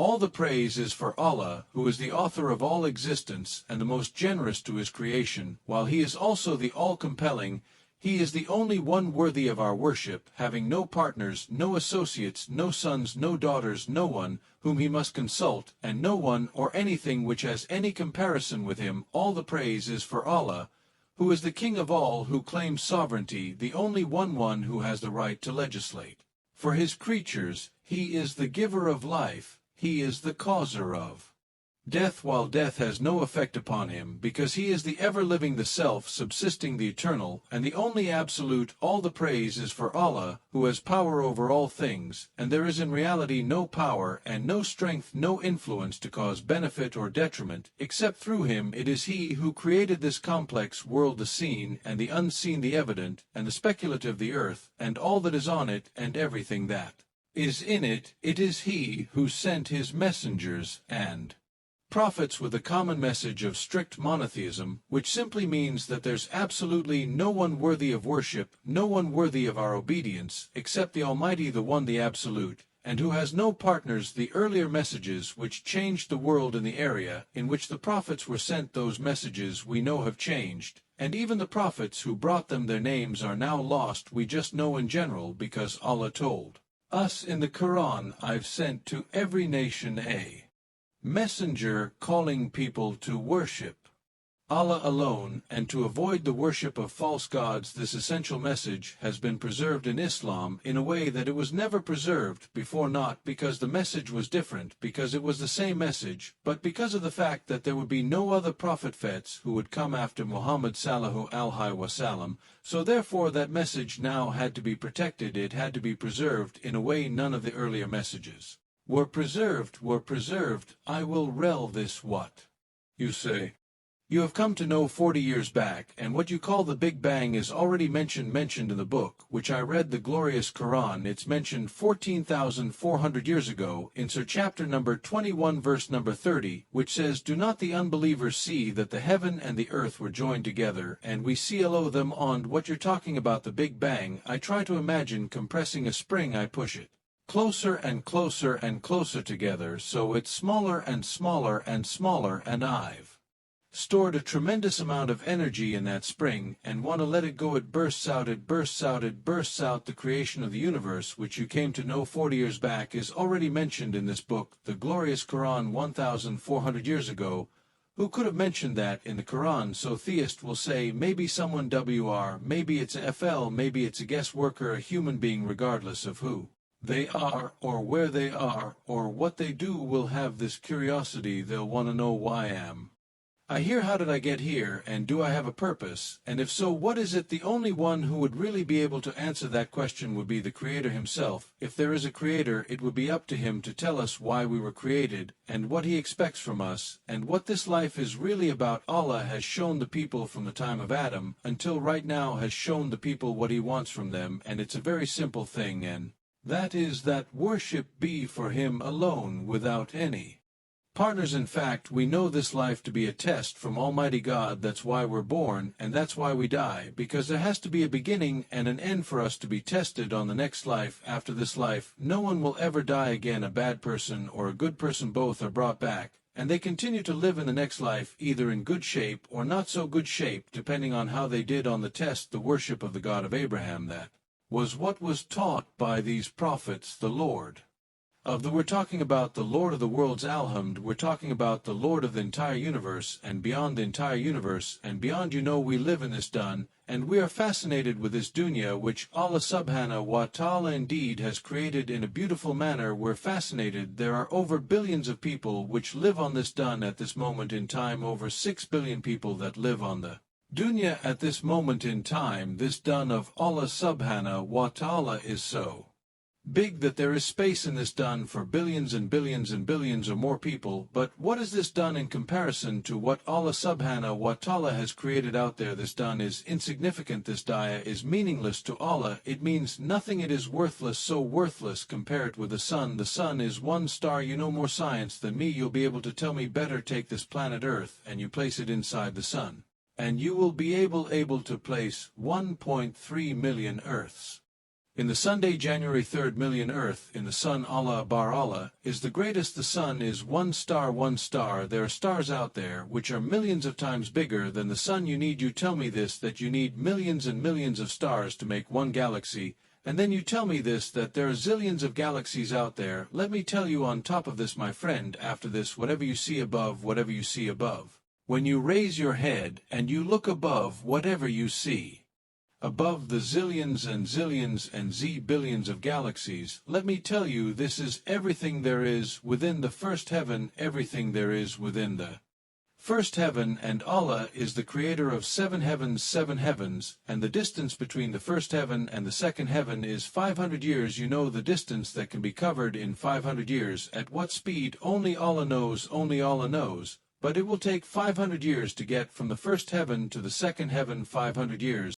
All the praise is for Allah, who is the author of all existence and the most generous to his creation, while he is also the all-compelling. He is the only one worthy of our worship, having no partners, no associates, no sons, no daughters, no one whom he must consult, and no one or anything which has any comparison with him. All the praise is for Allah, who is the King of all, who claims sovereignty, the only one who has the right to legislate. For his creatures, he is the giver of life, he is the causer of death, while death has no effect upon him, because he is the ever-living, the self-subsisting, the eternal, and the only absolute. All the praise is for Allah, who has power over all things, and there is in reality no power and no strength, no influence to cause benefit or detriment, except through him. It is he who created this complex world, the seen and the unseen, the evident and the speculative, the earth, and all that is on it, and everything that is in it. It is he who sent his messengers and prophets with a common message of strict monotheism, which simply means that there's absolutely no one worthy of worship, no one worthy of our obedience, except the Almighty, the One, the Absolute, and who has no partners. The earlier messages which changed the world in the area in which the prophets were sent, those messages we know have changed, and even the prophets who brought them, their names are now lost. We just know in general because Allah told us in the Quran, I've sent to every nation a messenger calling people to worship Allah alone and to avoid the worship of false gods. This essential message has been preserved in Islam in a way that it was never preserved before, not because the message was different, because it was the same message, but because of the fact that there would be no other prophets who would come after Muhammad sallallahu alaihi wasallam. So therefore that message now had to be protected, it had to be preserved in a way none of the earlier messages were preserved. I will rel this what you say. You have come to know 40 years back, and what you call the Big Bang is already mentioned in the book, which I read, the glorious Quran. It's mentioned 14,400 years ago, in chapter number 21, verse number 30, which says, do not the unbelievers see that the heaven and the earth were joined together, and we seal them on? What you're talking about, the Big Bang, I try to imagine compressing a spring. I push it closer and closer and closer together, so it's smaller and smaller and smaller, and I've stored a tremendous amount of energy in that spring and want to let it go. It bursts out, it bursts out, it bursts out. The creation of the universe, which you came to know 40 years back, is already mentioned in this book, the glorious Quran, 1,400 years ago. Who could have mentioned that in the Quran? So theists will say, maybe someone WR, maybe it's a FL, maybe it's a guest worker, a human being. Regardless of who they are, or where they are, or what they do, will have this curiosity. They'll want to know why am I here? How did I get here? And do I have a purpose? And if so, what is it? The only one who would really be able to answer that question would be the Creator himself. If there is a Creator, it would be up to him to tell us why we were created, and what he expects from us, and what this life is really about. Allah has shown the people from the time of Adam until right now, has shown the people what he wants from them, and it's a very simple thing, and that is that worship be for him alone, without any partners. In fact, we know this life to be a test from Almighty God. That's why we're born, and that's why we die, because there has to be a beginning and an end for us to be tested on the next life. After this life, no one will ever die again. A bad person or a good person, both are brought back, and they continue to live in the next life, either in good shape or not so good shape, depending on how they did on the test. The worship of the God of Abraham, that was what was taught by these prophets. The Lord we're talking about the Lord of the worlds, Alhamd. We're talking about the Lord of the entire universe, and beyond the entire universe, and beyond. You know, we live in this dun, and we are fascinated with this dunya, which Allah subhanahu wa ta'ala indeed has created in a beautiful manner. We're fascinated. There are over billions of people which live on this dun at this moment in time, over 6 billion people that live on the dunya at this moment in time. This dun of Allah subhanahu wa ta'ala is so big that there is space in this dun for billions and billions and billions or more people. But what is this dun in comparison to what Allah subhanahu wa ta'ala has created out there? This dun is insignificant. This daya is meaningless to Allah. It means nothing. It is worthless, so worthless. Compare it with the sun. The sun is one star. You know more science than me. You'll be able to tell me better. Take this planet Earth and you place it inside the sun, and you will be able to place 1.3 million Earths In the Sunday, January 3rd, million Earth, in the Sun, Allah, Bar Allah, is the greatest. The Sun is one star, one star. There are stars out there which are millions of times bigger than the Sun. You tell me this, that you need millions and millions of stars to make one galaxy, and then you tell me this, that there are zillions of galaxies out there. Let me tell you on top of this, my friend, after this, whatever you see above, whatever you see above. When you raise your head and you look above, whatever you see above the zillions and zillions and z-billions of galaxies, let me tell you, this is everything there is within the first heaven, everything there is within the first heaven, and Allah is the creator of 7 heavens, and the distance between the first heaven and the second heaven is 500 years. You know the distance that can be covered in 500 years. At what speed? Only Allah knows, only Allah knows. But it will take 500 years to get from the first heaven to the second heaven, 500 years.